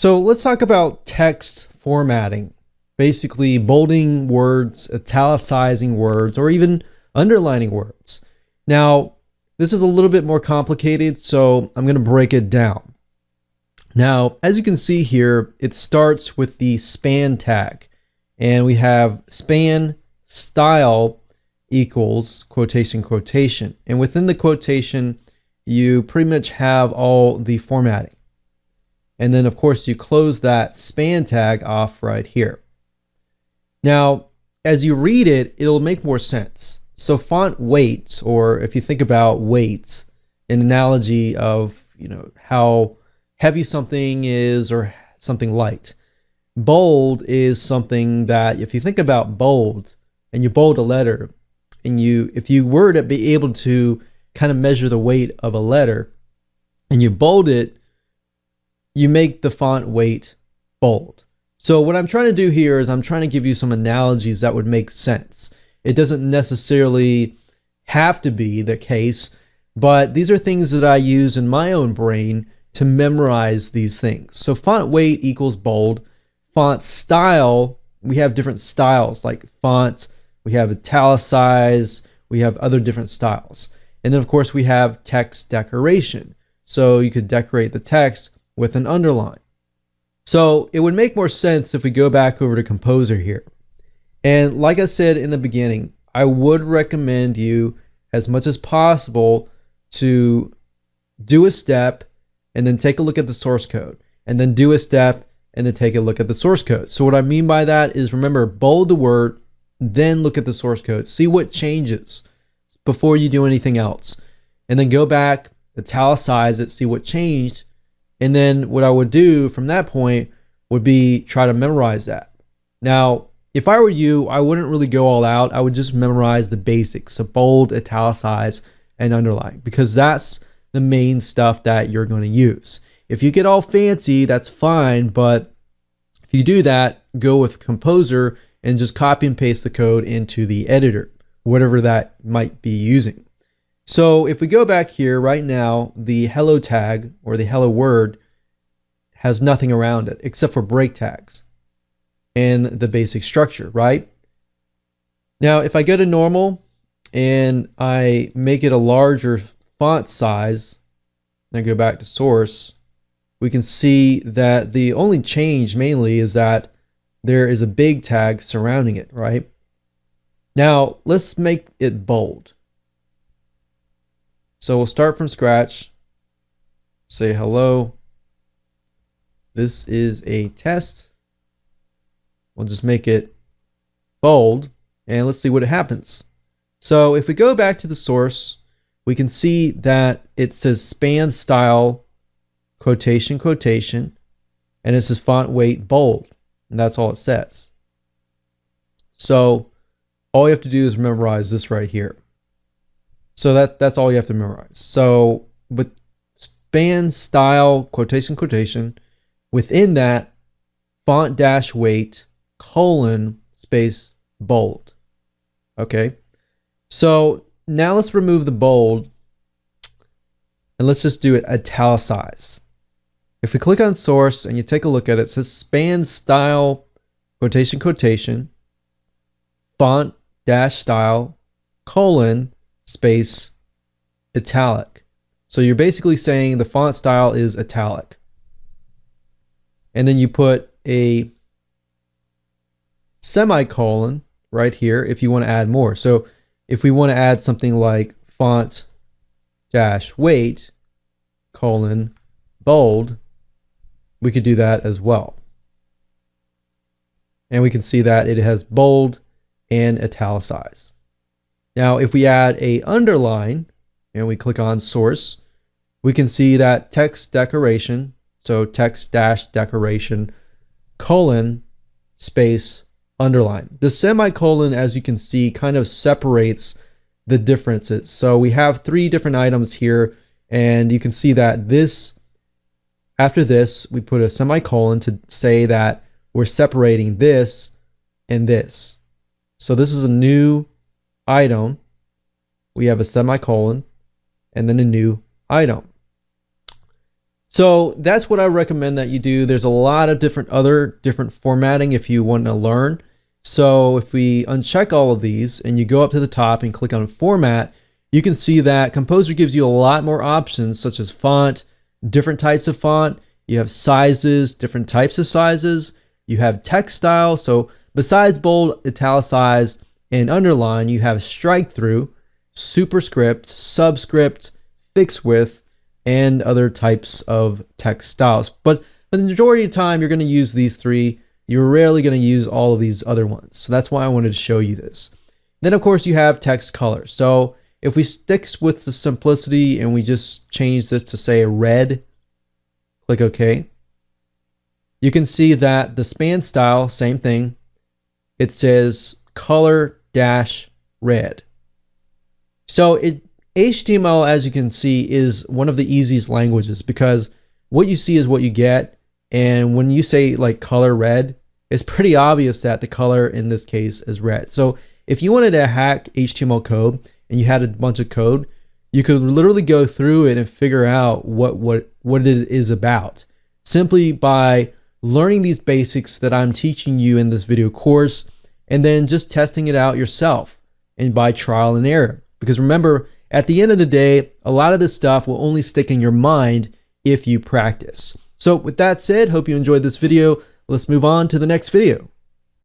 So let's talk about text formatting, basically bolding words, italicizing words, or even underlining words. Now, this is a little bit more complicated, so I'm going to break it down. Now, as you can see here, it starts with the span tag, and we have span style equals quotation quotation, and within the quotation you pretty much have all the formatting. And then of course you close that span tag off right here. Now, as you read it, it'll make more sense. So font weight, or if you think about weight, an analogy of, how heavy something is or something light. Bold is something that, if you think about bold and you bold a letter, and if you were to be able to kind of measure the weight of a letter and you bold it, you make the font weight bold. So what I'm trying to do here is I'm trying to give you some analogies that would make sense. It doesn't necessarily have to be the case, but these are things that I use in my own brain to memorize these things. So font weight equals bold. Font style, we have different styles like font, we have italicize, we have other different styles. And then of course we have text decoration. So you could decorate the text with an underline. So it would make more sense if we go back over to Composer here. And like I said in the beginning, I would recommend you as much as possible to do a step and then take a look at the source code, and then do a step and then take a look at the source code. So what I mean by that is, remember, bold the word, then look at the source code, see what changes before you do anything else, and then go back, italicize it, see what changed. And then what I would do from that point would be try to memorize that. Now, if I were you, I wouldn't really go all out. I would just memorize the basics, so bold, italicize, and underline, because that's the main stuff that you're going to use. If you get all fancy, that's fine, but if you do that, go with Composer and just copy and paste the code into the editor, whatever that might be using. So if we go back here right now, the hello tag or the hello word has nothing around it except for break tags and the basic structure, right? Now, if I go to normal and I make it a larger font size, and I go back to source, we can see that the only change mainly is that there is a big tag surrounding it, right? Now, let's make it bold. So we'll start from scratch, say hello. This is a test. We'll just make it bold, and let's see what happens. So if we go back to the source, we can see that it says span style, quotation, quotation, and it says font weight bold, and that's all it says. So all you have to do is memorize this right here. So that's all you have to memorize. So with span style, quotation, quotation, within that, font dash weight, colon, space, bold. Okay. So now let's remove the bold and let's just do it italicize. If we click on source and you take a look at it, it says span style, quotation, quotation, font dash style, colon, space, italic. So you're basically saying the font style is italic. And then you put a semicolon right here if you want to add more. So if we want to add something like font dash weight, colon, bold, we could do that as well. And we can see that it has bold and italicize. Now, if we add a underline and we click on source, we can see that text decoration, so text dash decoration, colon, space, underline. The semicolon, as you can see, kind of separates the differences. So we have three different items here, and you can see that this, after this, we put a semicolon to say that we're separating this and this. So this is a new item. We have a semicolon and then a new item. So that's what I recommend that you do. There's a lot of different formatting if you want to learn. So if we uncheck all of these and you go up to the top and click on format, you can see that Composer gives you a lot more options such as font, different types of font, you have sizes, different types of sizes, you have text style. So besides bold, italicize, and underline, you have strike through, superscript, subscript, fixed width, and other types of text styles. But for the majority of the time, you're going to use these three. You're rarely going to use all of these other ones. So that's why I wanted to show you this. Then, of course, you have text color. So if we stick with the simplicity and we just change this to say red, click OK. You can see that the span style, same thing. It says color-red. So HTML, as you can see, is one of the easiest languages because what you see is what you get. And when you say like color red, it's pretty obvious that the color in this case is red. So if you wanted to hack HTML code and you had a bunch of code, you could literally go through it and figure out what it is about simply by learning these basics that I'm teaching you in this video course, and then just testing it out yourself and by trial and error. Because remember, at the end of the day, a lot of this stuff will only stick in your mind if you practice. So with that said, hope you enjoyed this video. Let's move on to the next video.